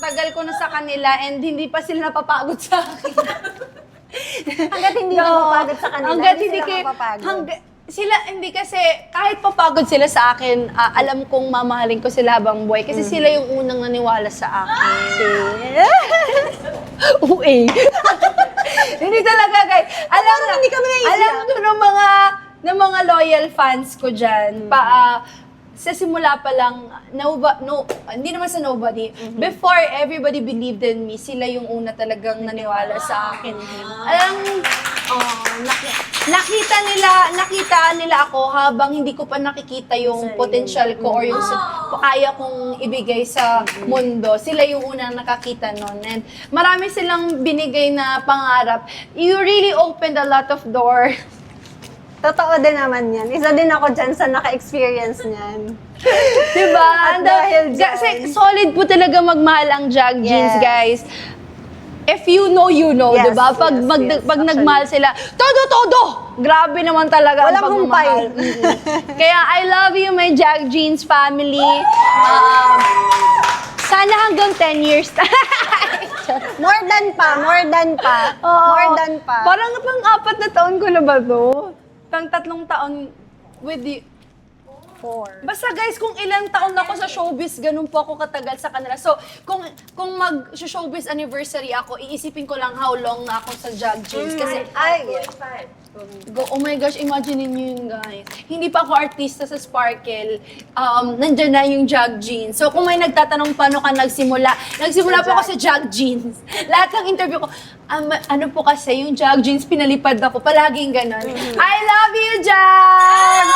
Tagal ko na sa kanila and hindi pa sila napapagod sa akin. Hanggat hindi napapagod sa kanila, Hanggat hindi hindi sila mapapagod. sila, hindi kasi, kahit papagod sila sa akin, alam kong mamahalin ko sila habang buhay. Kasi sila yung unang naniwala sa akin. Uy. Hindi talaga, guys. Alam na, hindi kami naiiyak. alam ko ng mga loyal fans ko dyan, sa simula pa lang, hindi naman sa nobody. Before everybody believed in me, sila yung una talagang naniwala sa akin. Nakita nila ako habang hindi ko pa nakikita yung potential ko or yung kaya kong ibigay sa mundo. Sila yung unang nakakita nun. And marami silang binigay na pangarap. You really opened a lot of doors. Totoo din naman yan. Isa din ako dyan sa naka-experience niyan. Diba? At dahil dyan. Kasi solid po talaga magmahal ang Jag Jeans, Yes. guys. If you know, you know, Yes, diba? Pag yes, pag actually. nagmahal sila, todo! Grabe naman talaga Walang ang pagmamahal. Kaya I love you, my Jag Jeans family. Sana hanggang 10 years. More than pa. Oo. More than pa. Parang pang-4 na taon ko na ba to? Pang 3 taon with you. 4. Basta guys, kung ilang taon ako sa showbiz, ganun po ako katagal sa kanila. So, kung mag-showbiz anniversary ako, iisipin ko lang how long na ako sa Jag Jeans. Kasi, oh my gosh, imagine niyo yun, guys. Hindi pa ako artista sa Sparkle. Nandyan na yung Jag Jeans. So, kung may nagtatanong paano ka nagsimula po ako sa Jag Jeans. Lahat ng interview ko, ano po kasi, yung Jag Jeans, pinalipad ako. Palaging ganon. I love you, Jag!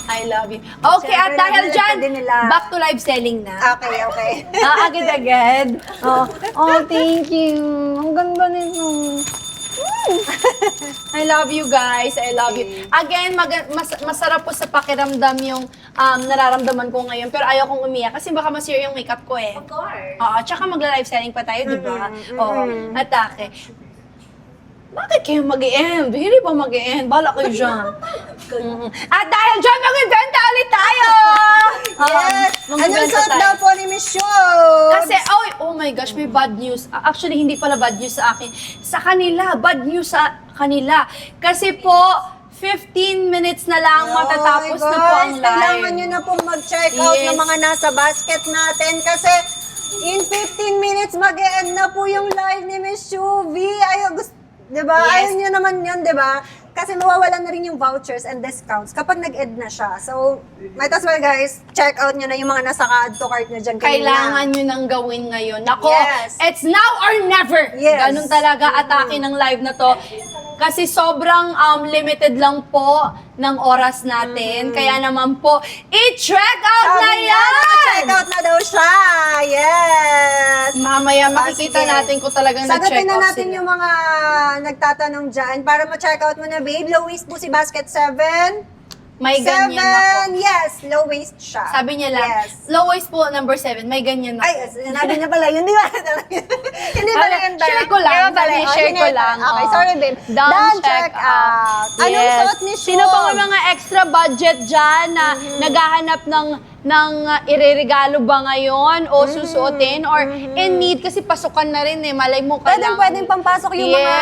I love you. Okay, at Siyempre, dahil narinig dyan, ka din nila. back to live selling na. Okay. Agad-agad. Thank you. Ang ganda nito. I love you guys. I love you. Again, masarap po sa pakiramdam yung nararamdaman ko ngayon. Pero ayaw kong umiyak kasi baka masira yung makeup ko eh. Of course. Oo, tsaka mag-live selling pa tayo, di ba? Oo, atake. Bakit kayo mag-i-end? Hindi pa mag-i-end. Bala kayo dyan. At dahil dyan, mag-ibenta ulit tayo! Yes! Anong Mag-ibenta suot tayo. daw po ni Miss Shubs? Kasi, oh my gosh, may bad news. Actually, hindi pala bad news sa akin. Sa kanila, bad news sa kanila. Kasi po, 15 minutes na lang matatapos na po ang live. Kailangan nyo na pong mag-check out Yes. ng mga nasa basket natin kasi in 15 minutes mag-e-end na po yung live ni Miss Shuvi. Ayaw, diba? Yes. Ayaw nyo naman yun, diba? Kasi mawawalan na rin yung vouchers and discounts kapag nag-end na siya. So, might as well guys, check out nyo na yung mga nasa ka-add to cart nyo dyan. Kailangan nyo nang gawin ngayon. Nako, Yes. it's now or never. Yes. Ganun talaga atake ng live na to. Kasi sobrang limited lang po ng oras natin. Kaya naman po, i-check out na yan! Check out na daw siya! Yes! Mamaya makikita Sige. natin kung talagang na-check Sagutin na out natin sila. yung mga nagtatanong dyan para ma-check out mo na, babe. Low waist po si Basket 7. May ganyan ako. Yes, low waist siya. Sabi niya lang, Yes. low waist po, number 7, may ganyan ako. Ay, sinabi niya pala yun, di ba? Hindi pala yun. Share ko lang. Kaya pala, Sabi, oh, share ko yun. lang. Okay, oh. sorry babe. Don't check out. Anong Yes. suot ni Shub? Sino pa may mga extra budget dyan na naghahanap ng ireregalo ba ngayon o susuotin or in need kasi pasukan na rin eh. Malay mo ka lang. Pwedeng pampasok yung mga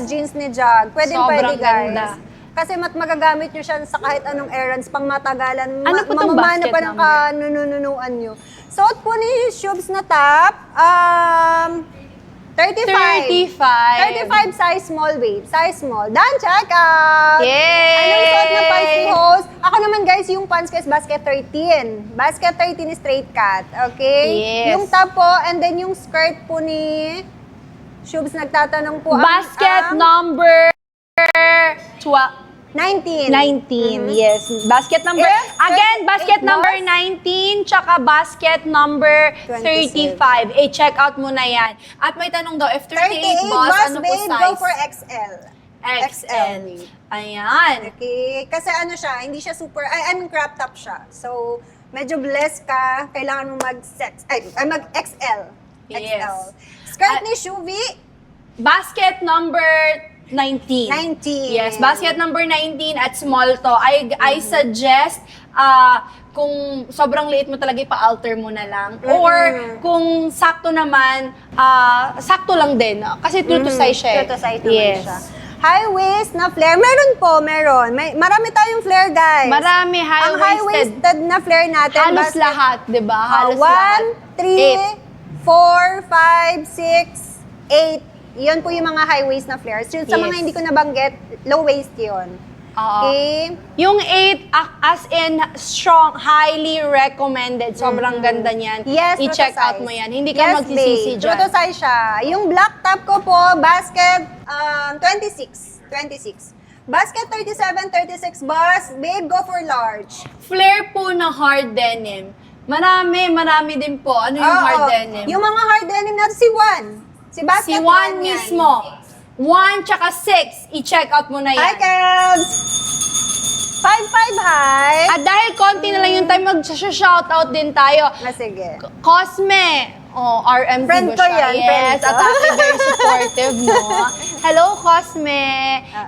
jeans ni Jag. Pwede Sobrang guys. ganda. Kasi magagamit nyo siya sa kahit anong errands pang matagalan. Ano po tong Mamamana basket pa ng number? kanununuan nyo. Suot po ni Shubs na top, 35. 35 size small, babe. Size small. Dan, check out! Yay! Anong suot ng pants ni host? Ako naman guys, yung pants ko is basket 13. Basket 13 is straight cut. Okay? Yes. Yung top po, and then yung skirt po ni Shubs nagtatanong po. Basket number 12. 19. 19, yes. Basket number, Eh, again, 38 basket number boss? 19, tsaka basket number 27. 35. I-check out mo na yan. At may tanong daw, if 38 boss, ano po babe, size? go for XL. XL. Ayan. Okay? Kasi ano siya, hindi siya super, I mean crop top siya. So, medyo blessed ka, kailangan mo mag-XL. Yes. XL. Skirt ni Shuvi, Basket number 19. 19. Yes, basket number 19 at small to. I suggest kung sobrang liit mo talaga, ipa-alter mo na lang. Or kung sakto naman, sakto lang din. Kasi true to size siya. True to size naman Yes. siya. High waist na flare. Meron po, meron. Marami tayong flare, guys. Marami, Ang high-waisted na flare natin. Halos lahat, di ba? Halos 1, 3, 4, 5, 6, 8. Yun po yung mga high waist na flares. Sa mga Yes. hindi ko nabanggit, low waist yun. Oo. Okay? Yung 8, as in strong, highly recommended. Sobrang ganda niyan. Yes, I-check true to out size. mo yan. Hindi ka magsisisi babe. True dyan. to size siya. Yung black top ko po, basket 26. 26. Basket 37, 36 boss. Babe, go for large. Flare po na hard denim. Marami din po. Ano yung Oo. hard denim? Yung mga hard denim natin, si Juan. Si basket Si 1 Juan yan. mismo. 1 tsaka 6. I-check out mo na yan. Hi, Kebs! 5'5" high. At dahil konti na lang yung time, mag-shoutout din tayo. Sige. Cosme. Oh, RMT Friend ba ko siya? yan, Yes, friend ko. at Ate very supportive, no? Hello, Cosme.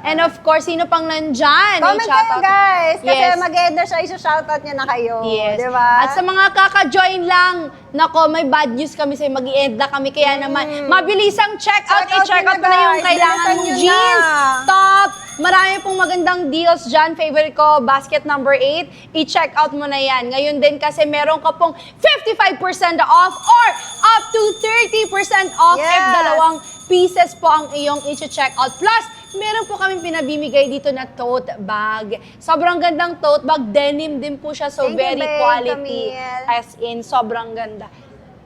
And of course, sino pang nandyan? Comment kayo, I-shoutout. guys. Kasi Yes. mag-end na siya, isa-shoutout niya na kayo. Yes. Di ba? At sa mga kaka-join lang, nako, may bad news kami sa'yo, mag-i-end na kami. Kaya naman, mabilisang check-out. Check out I-check nyo out na, mo na yung guys. kailangan Bilisan mong nyo jeans, na. top. Marami pong magandang deals dyan. Favorite ko, basket number 8. I-check out mo na yan. Ngayon din kasi meron ka pong 55% off or up to 30% off if Yes. dalawang pieces po ang iyong i-check out. Plus, meron po kami pinabimigay dito na tote bag. Sobrang gandang tote bag. Denim din po siya. So, Thank you, very babe, quality. Camille. As in, sobrang ganda.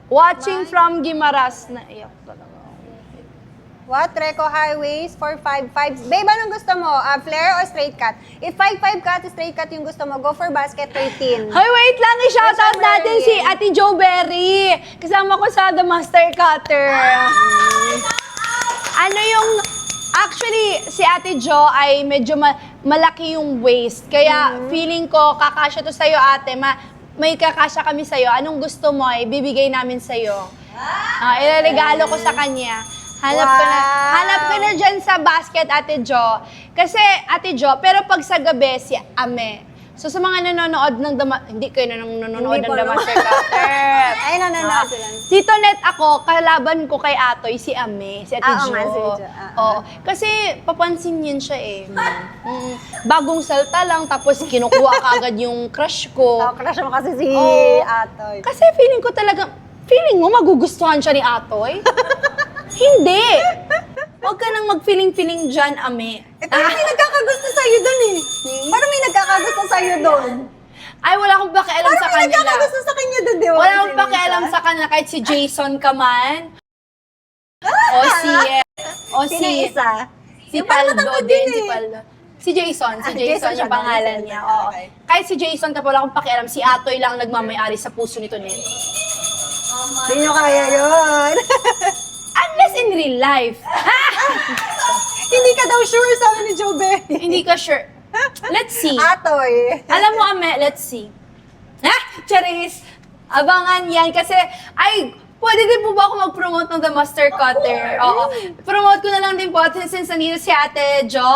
Watching from Guimaras. Naiyak talaga. What? Reco high waist for 5'5". Babe, anong gusto mo? Flare or straight cut? If 5'5" cut, straight cut yung gusto mo, go for basket 13. Hoy, wait lang. I-shoutout Yes, natin Mary. si Ate Jo Berry. Kasama ko sa The Master Cutter. Ano yung... Actually, si Ate Jo ay medyo malaki yung waist. Kaya feeling ko, kakasya to sa'yo, ate. May kakasya kami sa'yo. Anong gusto mo, ibibigay namin sa'yo. Ilalagalo ko sa kanya. Hanap ko na dyan sa basket, Ate Jo. Kasi, Ate Jo, pero pag sa gabi, si Ame. So, sa mga nanonood ng hindi kayo nanonood Hindi ng po The Master Cutter. Ay, nanonood sila. Tito Net ako, kalaban ko kay Atoy, si Ame, si Ate Oo Jo. nga, si Jo. Oo. Kasi, papansin yun siya eh. Bagong salta lang, tapos kinukuha ka agad yung crush ko. Crush mo kasi si Oo. Atoy. Kasi feeling mo magugustuhan siya ni Atoy? Hindi! Huwag ka nang mag-feeling-feeling dyan, Ame. Parang may nagkakagusto sa'yo doon eh. Parang may nagkakagusto sa'yo doon. Ay, wala akong pakialam Parang sa may kanila. nagkakagusto sa kanya doon, di ba? Wala akong pakialam sa kanila, kahit si Jason ka man. O si... Sino yung isa? Si Yung parang Paldo matangkad din, din si eh. Paldo. Si Jason Jason siya yung pangalan daw, niya. Jason. Oo. Okay. Kahit si Jason ka, wala akong pakialam. Si Atoy lang nagmamayari sa puso nito Nen. Hindi nyo kaya yun. Unless in real life. Hindi ka daw sure, sabi ni Jobe. Hindi ka sure. Let's see. Atoy. Alam mo, Ame, let's see. Charis! Abangan yan kasi, pwede din po ba ako mag-promote ng The Master Cutter? Oo. Promote ko na lang din po since nandito si Ate Jo.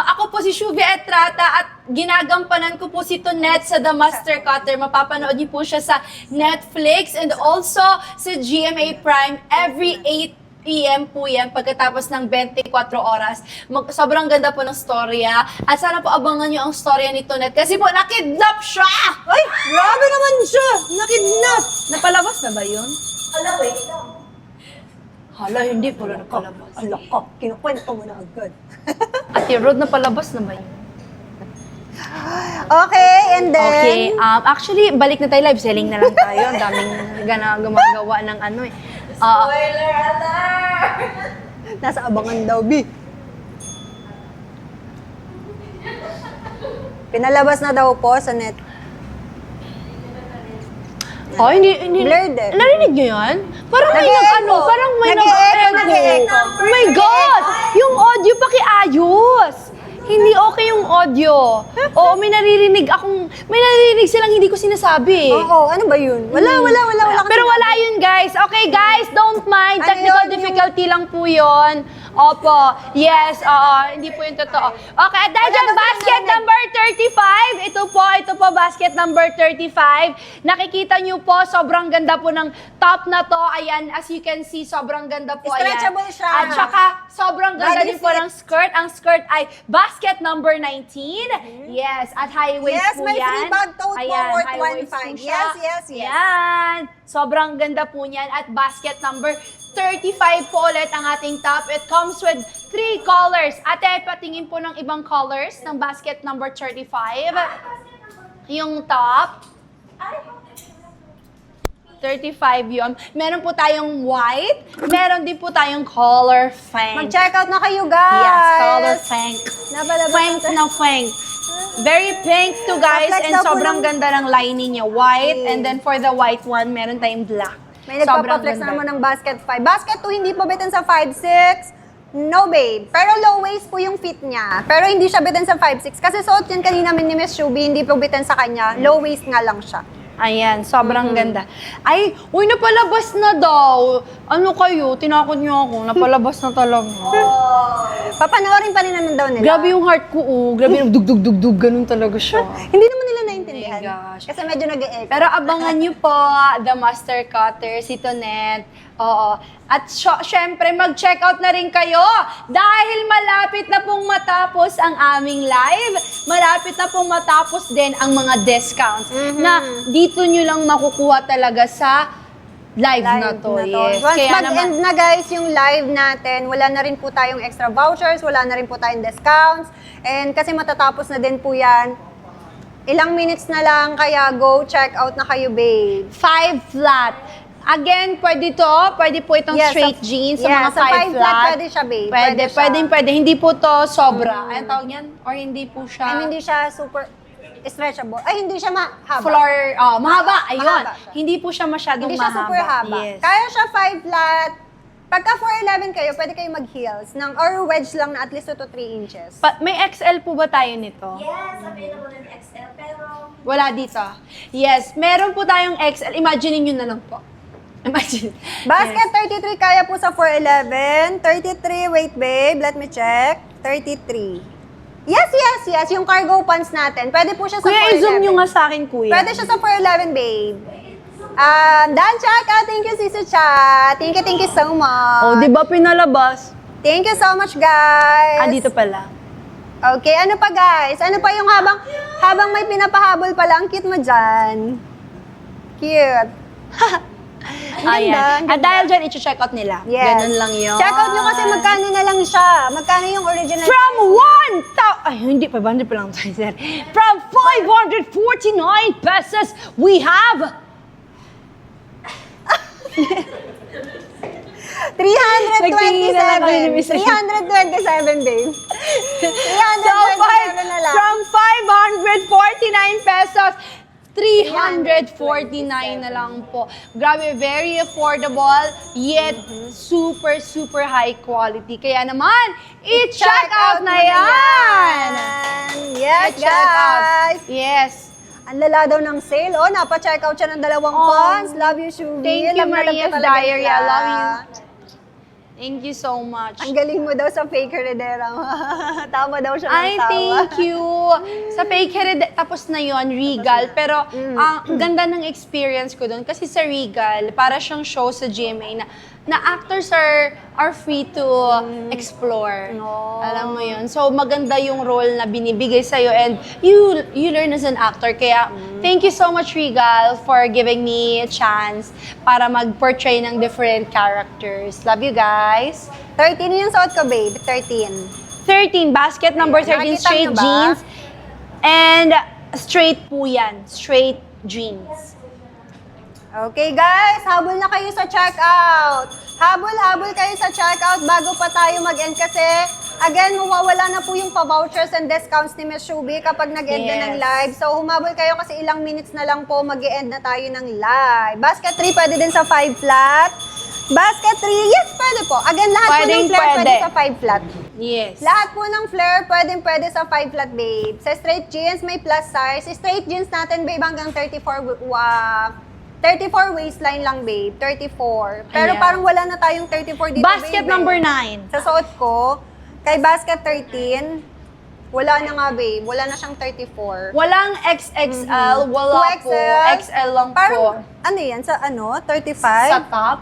Ako po si Shuvie Etrata at ginagampanan ko po si Tonet sa The Master Cutter. Mapapanood niyo po siya sa Netflix and also sa GMA Prime every 8 p.m. po yan pagkatapos ng 24 oras. Sobrang ganda po ng storya. At sana po abangan nyo ang storya ni Tonet kasi po nakidnap siya! Ay, grabe naman siya. Nakidnap. Napalabas na ba yun? Ala, wait lang. Hala, hindi po na napalabas. Ala ka, kinukwento mo na agad. Ate Rod, napalabas na ba yun? Okay, and then... Okay, actually, balik na tayo, live selling na lang tayo. Ang daming gumagawa ng ano eh. Spoiler alert! Nasa abangan daw, B. Pinalabas na daw po sa net. Oh, hindi. Blurred eh. Narinig nyo yan? Parang may Nag-e-echo. parang may Nag-e-echo, nag-echo. nag-e-echo. Oh my God! Yung audio pakiayos! Hindi okay yung audio. Oo, may naririnig silang hindi ko sinasabi. Oo, ano ba yun? Wala Pero wala yun, guys. Okay, guys, don't mind. Ano Technical yun? difficulty lang po yun. Opo, yes, hindi po yung totoo. Okay, at dahil dyan, basket number 35. Ito po, basket number 35. Nakikita nyo po, sobrang ganda po ng top na to. Ayan, as you can see, sobrang ganda po. Ayan. Stretchable siya. At saka, sobrang ganda Body din po fit. ng skirt. Ang skirt ay basket number 19. Yes, at high waist Yes, po may yan. free bag tote po Ayan, worth high waist 1.5. po siya. Yes. Yan. Sobrang ganda po niyan. At basket number 35 po ulit ang ating top. It comes with 3 colors. Ate, patingin po ng ibang colors ng basket number 35. Yung top. 35 yun. Meron po tayong white. Meron din po tayong color fank. Mag-check out na kayo, guys. Yes, color fank. Napalabas Fank natin. na fank. Very pink to guys Pa-flex and daw po sobrang ng- ganda ng lining niya. White Okay. and then for the white one, meron tayong black. May nagpapa-flex na naman ng basket 5. Basket 2, hindi po bitin sa 5'6". No, babe. Pero low waist po yung fit niya. Pero hindi siya bitin sa 5'6". Kasi suot yan kanina ni Miss Shubi, hindi po bitin sa kanya. Low waist nga lang siya. Ayan, sobrang ganda. Ay, uy, napalabas na daw. Ano kayo? Tinakot niyo ako. Napalabas na talaga. Papanoorin pa rin naman daw nila. Grabe yung heart ko, oh. Grabe yung dug-dug-dug-dug. Ganun talaga siya. Hindi naman nila naintindihan. Oh my gosh. Kasi medyo nag-e-echo. Pero abangan niyo po, The Master Cutter, si Tonet. Oo. At syempre, mag-check out na rin kayo dahil malapit na pong matapos ang aming live. Malapit na pong matapos din ang mga discounts na dito nyo lang makukuha talaga sa live na to. Yes. Once Kaya mag-end na guys yung live natin, wala na rin po tayong extra vouchers, wala na rin po tayong discounts. And kasi matatapos na din po yan, ilang minutes na lang, kaya go check out na kayo, babe. 5 flat. Again, pwede po itong Yes, straight sa- jeans sa yes, mga sa 5 5 flat. flat, pwede siya, babe. Pwede, Pwede siya. pwede. Hindi po to sobra. Ayun tawag niyan? Or hindi po siya? And hindi siya super stretchable. Ay, hindi siya mahaba. Floor, mahaba, ayun. Mahaba siya. Hindi po siya masyadong Hindi siya mahaba. super haba. Yes. Kaya siya 5 flat. Pagka 4'11 kayo, pwede kayo mag-heels or wedge lang na at least 2 to 3 inches. May XL po ba tayo nito? Yes, available in XL, pero Wala dito. Yes, meron po tayong XL. Imagine nyo na lang po. Imagine. Basket 33 kaya po sa 4'11. 33, wait babe, let me check. 33. Yes. Yung cargo pants natin. Pwede po siya sa 4'11. Kuya, i-zoom nyo nga sa akin, kuya. Pwede siya sa 4'11, babe. Dan Chaka, thank you, Sisu Cha. Thank you so much. Oh, di ba pinalabas? Thank you so much, guys. Dito pala. Okay, ano pa guys? Ano pa yung habang may pinapahabol pala, ang cute mo dyan. Cute. Ayan. ganda. At dahil dyan, i-check out nila. Yes. Ganun lang yun. Check out nyo kasi magkano na lang siya. Magkano yung original. From 1,000, ay hindi, 500 pa lang tayo, sir. From 549 pesos, we have 327. 327, babe. 327 na lang. From 549 pesos, 349 na lang po. Grabe, very affordable, yet super, super high quality. Kaya naman, i-check out na yan! Yes, I-check out. guys. Yes. Ang lala daw ng sale. Oh, napa-check out siya ng 2 pants. Love you, Shubi. Thank you, Love na love ka Maria's talaga Diary. nila. I love you. Thank you so much. Ang galing mo daw sa fake heredera. Tama daw siya ng Ay, tawa. thank you. Sa fake heredity, tapos na yon Regal. Pero ang ganda ng experience ko doon. Kasi sa Regal, para siyang show sa GMA na actors are free to explore. Oh. Alam mo yun. So, maganda yung role na binibigay sa'yo and you learn as an actor. Kaya, thank you so much, Regal, for giving me a chance para mag-portray ng different characters. Love you guys. 13 yung suot ko, babe. 13. 13, basket number 13, Nakikita straight niyo ba? jeans. And straight po yan, straight jeans. Okay, guys. Habol na kayo sa checkout. Habol kayo sa checkout bago pa tayo mag-end kasi, again, mawawala na po yung pa-vouchers and discounts ni Miss Shubi kapag nag-end na ng Yes. live. So, humabol kayo kasi ilang minutes na lang po mag-end na tayo ng live. Basket 3 pwede din sa 5 flat. Basket 3, yes, pwede po. Again, lahat po ng Pwedeng flare pwede pwede. sa 5 flat. Yes. Lahat po ng flare pwede sa 5 flat, babe. Sa straight jeans, may plus size. Straight jeans natin, babe, hanggang 34 34 waistline lang, babe. 34. Pero Ayan. parang wala na tayong 34 dito, Basket babe. number 9. Sa suot ko, kay basket 13, wala na nga, babe. Wala na siyang 34. Walang XXL, wala po. 2XL. XL lang Parang, po. ano yan? Sa ano? 35? Sa top?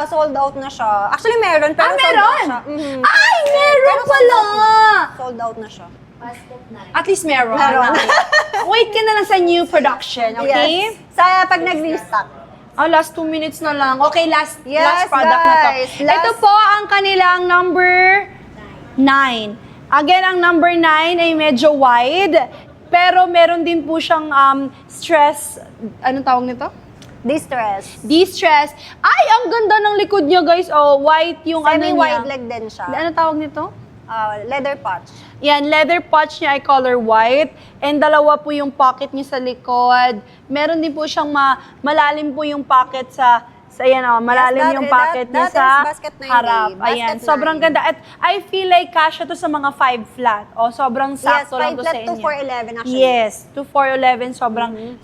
Sold out na siya. Actually, meron, pero sold meron? out siya. Mhm. Ay, meron Pero sold pala! out na. Sold out na siya. basket 9. At least meron. Meron. Wait ka na lang sa new production, okay? Yes. Sa pag nag-restock. Last 2 minutes na lang. Okay, last Yes, product na to. guys. Last- Ito po ang kanilang number 9. Again, ang number 9 ay medyo wide, pero meron din po siyang stress, anong tawag nito? Distress. De-stress. Ay, ang ganda ng likod niya, guys. Oh, white yung ano niya. Semi-wide leg din siya. Ano tawag nito? Leather patch. Yan, leather pouch niya ay color white. And dalawa po yung pocket niya sa likod. Meron din po siyang malalim po yung pocket sa ayan o, malalim Yes, yung that- pocket niya that sa is basket 9, harap. babe. Ayan, Basket sobrang 9. ganda. At I feel like kasha to sa mga 5 flat. O, sobrang sakto lang to sa 5 inyo. to 411 actually. Yes, to 411,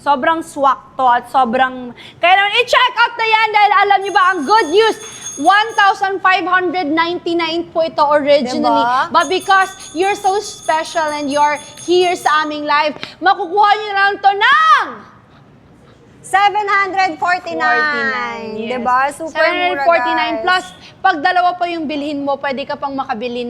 sobrang swak to at sobrang, kaya naman i-check out na yan dahil alam niyo ba ang good news, 1,599 po ito originally. Diba? But because you're so special and you're here sa aming live, makukuha niyo na lang to ng 749. 49, yes. Diba? Super mura, 749 guys. plus, pag dalawa pa yung bilhin mo, pwede ka pang makabili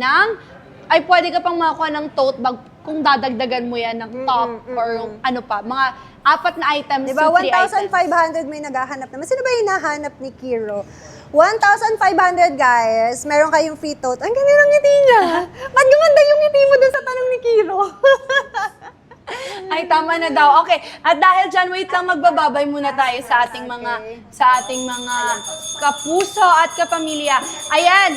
pwede ka pang makakuha ng tote bag kung dadagdagan mo yan ng top or ano pa, mga 4 na items Diba? to 3 items. 1,500 may naghahanap naman. Sino ba yung hinahanap ni Kiro? 1,500 guys. Meron kayong free tote. Ang ganda ng ngiti niya. Ba't gumanda yung ngiti mo dun sa tanong ni Kiro? Ay, tama na daw. Okay. At dahil dyan, wait lang, magbababay muna tayo sa ating mga kapuso at kapamilya. Ayan.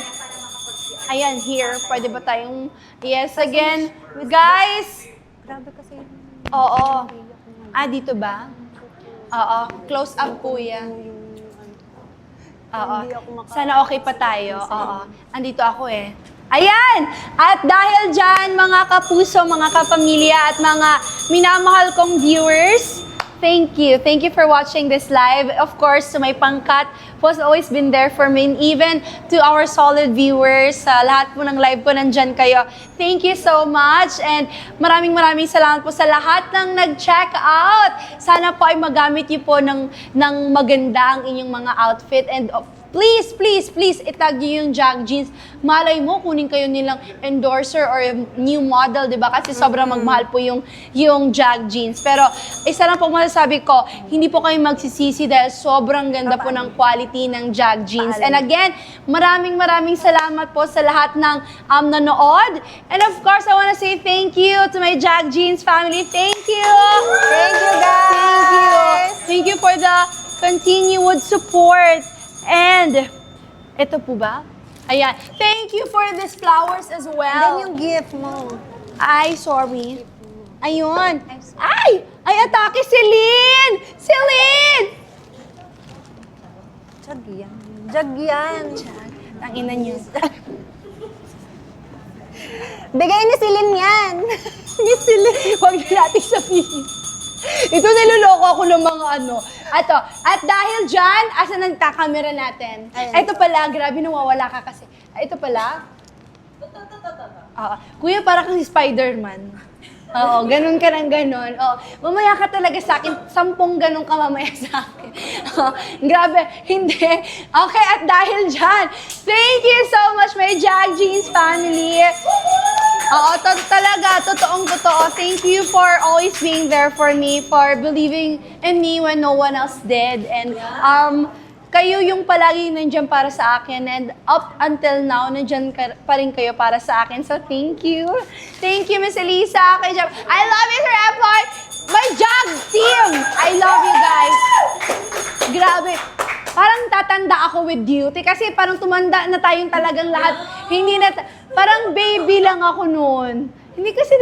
Ayan, here. Pwede ba tayong, yes, again. Guys. Grabe kasi. Oo. Dito ba? Oo. Close up po yan. Oo. Hindi ako Sana okay pa tayo. Oo. Andito ako eh. Ayan! At dahil dyan, mga kapuso, mga kapamilya, at mga minamahal kong viewers, thank you. Thank you for watching this live. Of course, to my pangkat, who has always been there for me, and even to our solid viewers, sa lahat po ng live ko, nandyan kayo. Thank you so much, and maraming salamat po sa lahat ng nag-check out. Sana po ay magamit niyo po ng maganda ang inyong mga outfit, and please, itag niyo yung Jag Jeans. Malay mo, kunin kayo nilang endorser or new model, di ba? Kasi sobrang magmahal po yung Jag Jeans. Pero, isa lang po masasabi ko, hindi po kayo magsisisi dahil sobrang ganda po ng quality ng Jag Jeans. And again, maraming salamat po sa lahat ng nanood. And of course, I wanna say thank you to my Jag Jeans family. Thank you! Thank you, guys! Thank you for the continued support. And, ito po ba? Ayan. Thank you for these flowers as Then well. yung gift mo. Ay, sorry. Ayun. Ay! Ay, atake si Lynn! Si Lynn! Jag yan. Jag yan. Ang ina niyo. Bigay ni Celine yan. Ni Celine. Huwag na natin sabihin. Ito, niloloko ako ng mga ano. At dahil dyan, asa nagka-camera natin? Ayan. Ito pala, grabe nawawala ka kasi. Ito pala. Kuya, para kang si Spider-Man. Oo, ganun ka ng ganun. Mamaya ka talaga sa akin, 10 ganun ka mamaya sa akin. Grabe, hindi. Okay, at dahil dyan, thank you so much, my Jag Jeans family. Talaga, totoong-totoo. Thank you for always being there for me, for believing in me when no one else did. And kayo yung palagi nandiyan para sa akin, and up until now, nandiyan pa rin kayo para sa akin. So, thank you. Thank you, Miss Elisa. Kay Jam. I love you, Sir Efloy. My Jag team. I love you guys. Grabe. Parang tatanda ako with duty kasi parang tumanda na tayong talagang lahat. Hindi na, parang baby lang ako noon. Hindi kasi